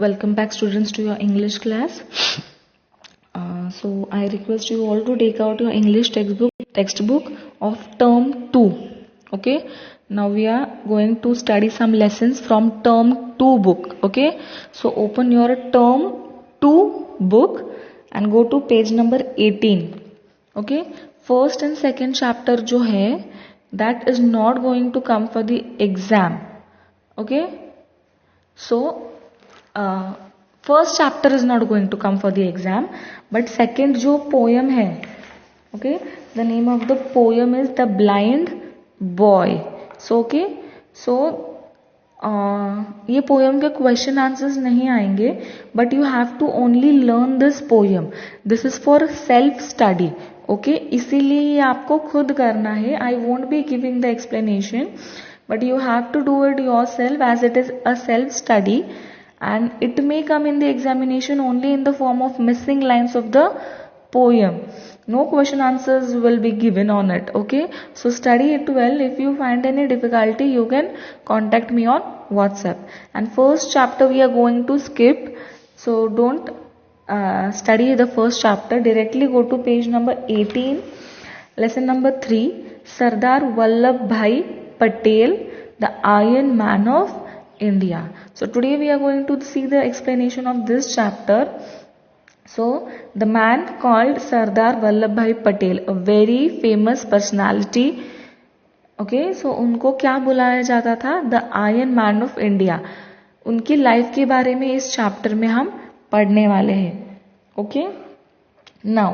Welcome back students to your English class. So I request you all to take out your English textbook of term 2. Okay. Now we are going to study some lessons from term 2 book. Okay. So open your term 2 book and go to page number 18. Okay. First and second chapter जो है that is not going to come for the exam. Okay. So first chapter is not going to come for the exam but second जो poem है okay the name of the poem is the blind boy so ये poem के question answers नहीं आएंगे but you have to only learn this poem. This is for self study. Okay इसीलिए ये आपको खुद करना है. I won't be giving the explanation but you have to do it yourself as it is a self study and it may come in the examination only in the form of missing lines of the poem. No question answers will be given on it. Okay, so study it well. If you find any difficulty you can contact me on WhatsApp. And first chapter we are going to skip, so don't study the first chapter. Directly go to page number 18, lesson number 3, Sardar Vallabhbhai Patel, the Iron Man of India. So today we are going to see the explanation of this chapter. So the man called Sardar Vallabhbhai Patel, a very famous personality. Okay, so उनको क्या बुलाया जाता था? The Iron Man of India. उनकी life के बारे में इस चैप्टर में हम पढ़ने वाले हैं. Okay, now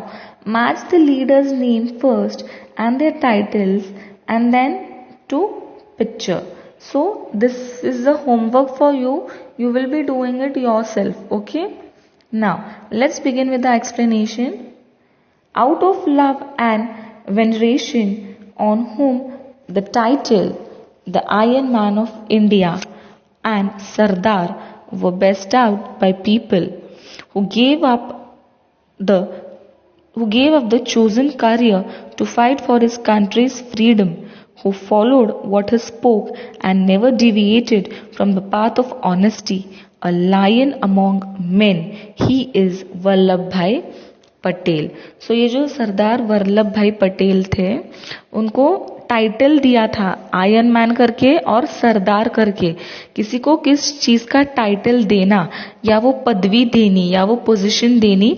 match the leader's name first and their titles and then to picture. So this is the homework for you. You will be doing it yourself. Okay, now let's begin with the explanation. Out of love and veneration on whom the title the Iron Man of India and Sardar were bestowed by people who gave up the chosen career to fight for his country's freedom, who followed what he spoke and never deviated from the path of honesty, a lion among men. He is Vallabhbhai Patel. So ये जो सरदार वल्लभ भाई पटेल थे उनको title दिया था iron man करके और सरदार करके. किसी को किस चीज का टाइटल देना या वो पदवी देनी या वो पोजीशन देनी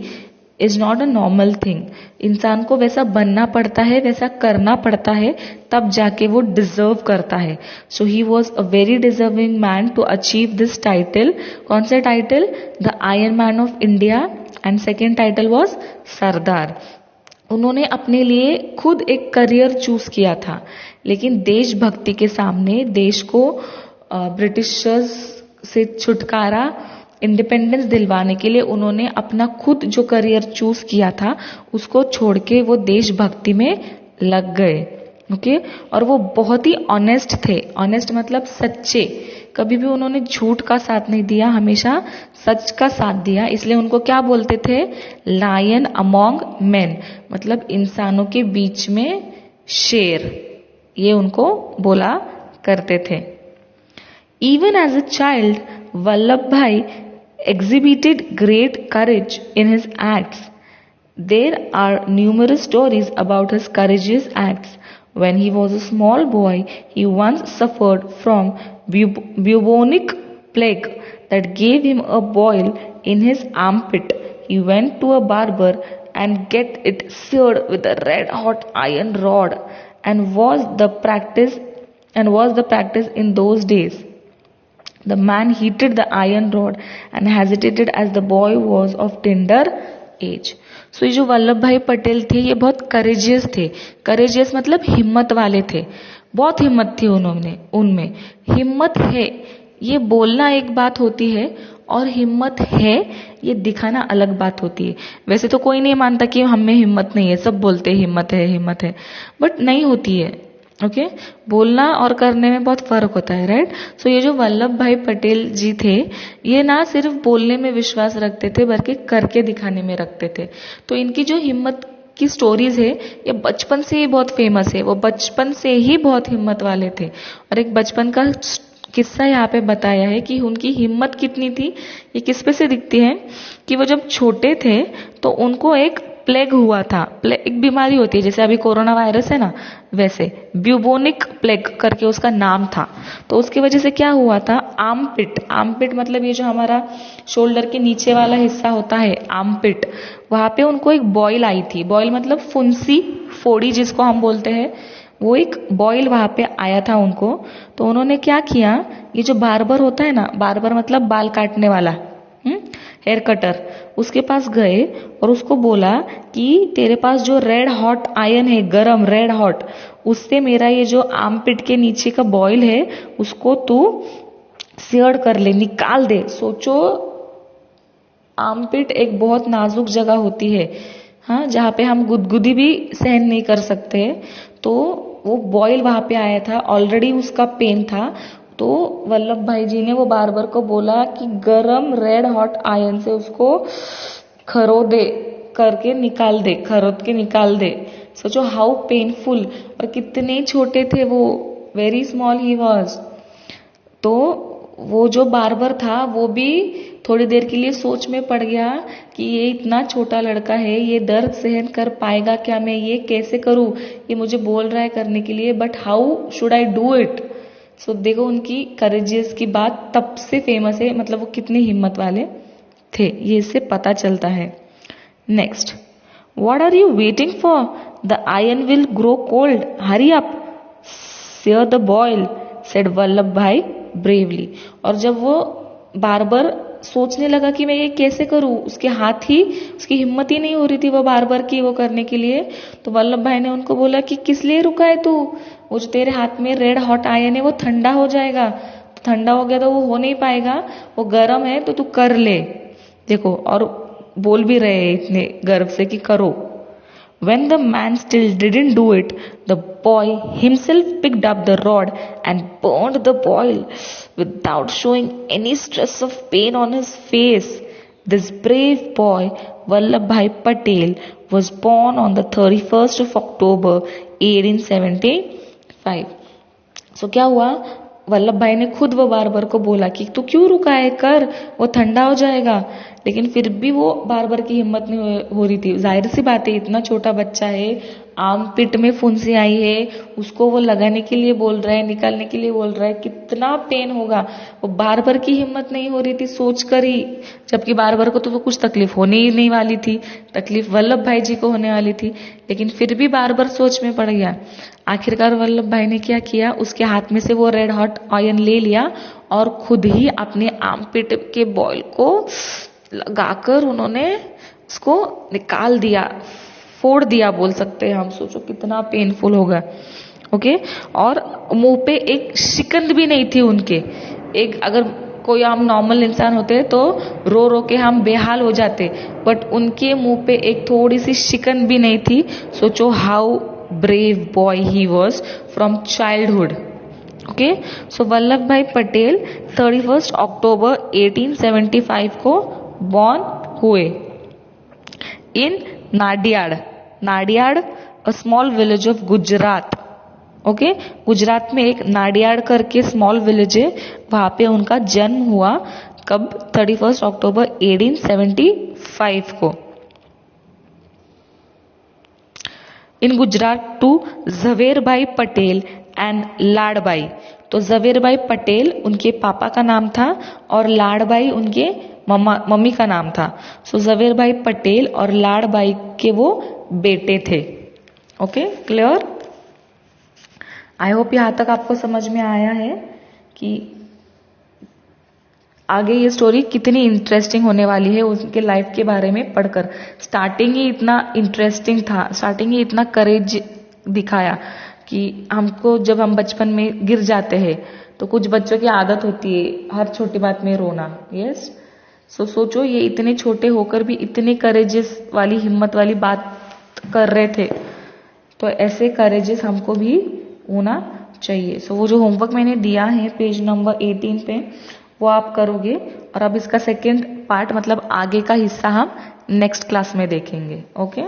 is not a normal thing. इंसान को वैसा बनना पड़ता है, वैसा करना पड़ता है, तब जाके वो डिजर्व करता है. So he was a very deserving man to achieve this title. कौन सा title? The iron man of India and second title was Sardar. उन्होंने अपने लिए खुद एक करियर चूज किया था, लेकिन देशभक्ति के सामने देश को ब्रिटिशर्स से छुटकारा इंडिपेंडेंस दिलवाने के लिए उन्होंने अपना खुद जो करियर चूज किया था उसको छोड़ के वो देशभक्ति में लग गए. ओके, और वो बहुत ही ऑनेस्ट थे. ऑनेस्ट मतलब सच्चे. कभी भी उन्होंने झूठ का साथ नहीं दिया, हमेशा सच का साथ दिया. इसलिए उनको क्या बोलते थे? लायन अमोंग मेन, मतलब इंसानों के बीच में शेर. ये उनको बोला करते थे. Even as a child Vallabhbhai exhibited great courage in his acts. There are numerous stories about his courageous acts. When he was a small boy, he once suffered from bubonic plague that gave him a boil in his armpit. He went to a barber and get it seared with a red hot iron rod, and was the practice in those days. The man heated the iron rod and hesitated as the boy was of tender age. So ये जो वल्लभ भाई पटेल थे ये बहुत courageous थे. Courageous मतलब हिम्मत वाले थे. बहुत हिम्मत थी उनमें. हिम्मत है ये बोलना एक बात होती है और हिम्मत है ये दिखाना अलग बात होती है. वैसे तो कोई नहीं मानता कि हम में हिम्मत नहीं है, सब बोलते हैं हिम्मत है, बट नहीं होती है. ओके, बोलना और करने में बहुत फर्क होता है, राइट. सो ये जो वल्लभ भाई पटेल जी थे ये ना सिर्फ बोलने में विश्वास रखते थे बल्कि करके दिखाने में रखते थे. तो इनकी जो हिम्मत की स्टोरीज है ये बचपन से ही बहुत फेमस है. वो बचपन से ही बहुत हिम्मत वाले थे. और एक बचपन का किस्सा यहाँ पे बताया है कि उनकी हिम्मत कितनी थी। ये किस पे से दिखती है कि वो जब छोटे थे तो उनको एक प्लेग हुआ था। एक बीमारी होती है, जैसे अभी कोरोना वायरस है ना, वैसे ब्यूबोनिक प्लेग करके उसका नाम था। तो उसकी वजह से क्या हुआ था, आर्मपिट, आर्मपिट मतलब ये जो हमारा शोल्डर के नीचे वाला हिस्सा होता है आर्मपिट, वहां पे उनको एक बॉयल आई थी। बॉयल मतलब फुंसी, फोड़ी जिसको हम बोलते हैं, वो एक बॉयल वहां पे आया था उनको। तो उन्होंने क्या किया, ये जो बार्बर होता है ना, बार्बर मतलब बाल काटने वाला, हेयर कटर, उसके पास गए और उसको बोला कि तेरे पास जो रेड हॉट आयरन है, गरम रेड हॉट, उससे मेरा ये जो आर्मपिट के नीचे का बॉयल है उसको तू सेयर कर ले, निकाल दे। सोचो, आर्मपिट एक बहुत नाजुक जगह होती है, हाँ, जहाँ पे हम गुदगुदी भी सहन नहीं कर सकते। तो वो बॉयल वहां पे आया था, ऑलरेडी उसका पेन था। तो वल्लभ भाई जी ने वो बार्बर को बोला कि गरम रेड हॉट आयरन से उसको खरोदे करके निकाल दे, खरोद के निकाल दे। सोचो हाउ पेनफुल, और कितने छोटे थे वो, वेरी स्मॉल ही वॉज। तो वो जो बार्बर था वो भी थोड़ी देर के लिए सोच में पड़ गया कि ये इतना छोटा लड़का है, ये दर्द सहन कर पाएगा क्या, मैं ये कैसे करूं, ये मुझे बोल रहा है करने के लिए, but how should I do it. So देखो उनकी करेजियस की बात तब से फेमस है, मतलब वो कितने हिम्मत वाले थे, ये इससे पता चलता है। Next, what are you waiting for, the iron will grow cold, hurry up, sayer the boil, said Vallabhbhai bravely. और जब वो बार्बर सोचने लगा कि मैं ये कैसे करूं, उसके हाथ ही, उसकी हिम्मत ही नहीं हो रही थी वो बार्बर की वो करने के लिए, तो वल्लभ भाई ने उनको बोला कि किस लिए रुका है तू, वो जो तेरे हाथ में रेड हॉट आयरन है वो ठंडा हो जाएगा, तो ठंडा हो गया तो वो हो नहीं पाएगा, वो गर्म है तो तू कर ले। देखो, और बोल भी रहे हैं इतने गर्व से कि करो। When the man still didn't do it, the boy himself picked up the rod and burned the boil without showing any stress of pain on his face. This brave boy, Vallabhbhai Patel, was born on the 31st of October 1875. So क्या हुआ, वल्लभ भाई ने खुद वो barber को बोला कि तू क्यों रुका है, कर, वो ठंडा हो जाएगा। लेकिन फिर भी वो बार्बर की हिम्मत नहीं हो रही थी। जाहिर सी बात है, इतना छोटा बच्चा है, आर्म पिट में फुंसी आई है, उसको वो लगाने के लिए बोल रहा है, निकालने के लिए बोल रहा है, कितना पेन होगा। वो बार्बर की हिम्मत नहीं हो रही थी सोच कर ही, जबकि बार्बर को तो वो कुछ तकलीफ होने ही नहीं वाली थी, तकलीफ वल्लभ भाई जी को होने वाली थी। लेकिन फिर भी बार्बर सोच में पड़ गया। आखिरकार वल्लभ भाई ने क्या किया, उसके हाथ में से वो रेड हॉट आयरन ले लिया और खुद ही अपने आर्म पिट के बॉयल को लगाकर उन्होंने उसको निकाल दिया, फोड़ दिया बोल सकते हैं हम। सोचो कितना पेनफुल होगा। ओके, और मुंह पे एक शिकन भी नहीं थी उनके। एक अगर कोई हम नॉर्मल इंसान होते तो रो रो के हम बेहाल हो जाते, बट उनके मुंह पे एक थोड़ी सी शिकन भी नहीं थी। सोचो how brave boy he was from childhood. Okay, so Vallabhbhai Patel 31 October 1875 को बॉर्न हुए in Nadiad, Nadiad a small village of Gujarat. Okay, Gujarat में एक नाडियाड करके स्मॉल विलेज है, वहां पे उनका जन्म हुआ। कब, 31 अक्टूबर 1875 को। इन गुजरात टू झवेरभाई पटेल एंड लाडबाई। तो झवेरभाई पटेल उनके पापा का नाम था और लाडबाई उनके मम्मी का नाम था। सो झवेरभाई पटेल और लाडबाई के वो बेटे थे। Okay, clear. आई होप यहां तक आपको समझ में आया है कि आगे ये स्टोरी कितनी इंटरेस्टिंग होने वाली है उनके लाइफ के बारे में पढ़कर। स्टार्टिंग ही इतना इंटरेस्टिंग था, स्टार्टिंग ही इतना करेज दिखाया कि हमको जब हम बचपन में गिर जाते हैं तो कुछ बच्चों की आदत होती है हर छोटी बात में रोना। यस, सो सोचो ये इतने छोटे होकर भी इतने करेजेस वाली, हिम्मत वाली बात कर रहे थे, तो ऐसे करेजेस हमको भी होना चाहिए। सो वो जो होमवर्क मैंने दिया है पेज नंबर 18 पे, वो आप करोगे। और अब इसका सेकेंड पार्ट मतलब आगे का हिस्सा हम नेक्स्ट क्लास में देखेंगे। ओके।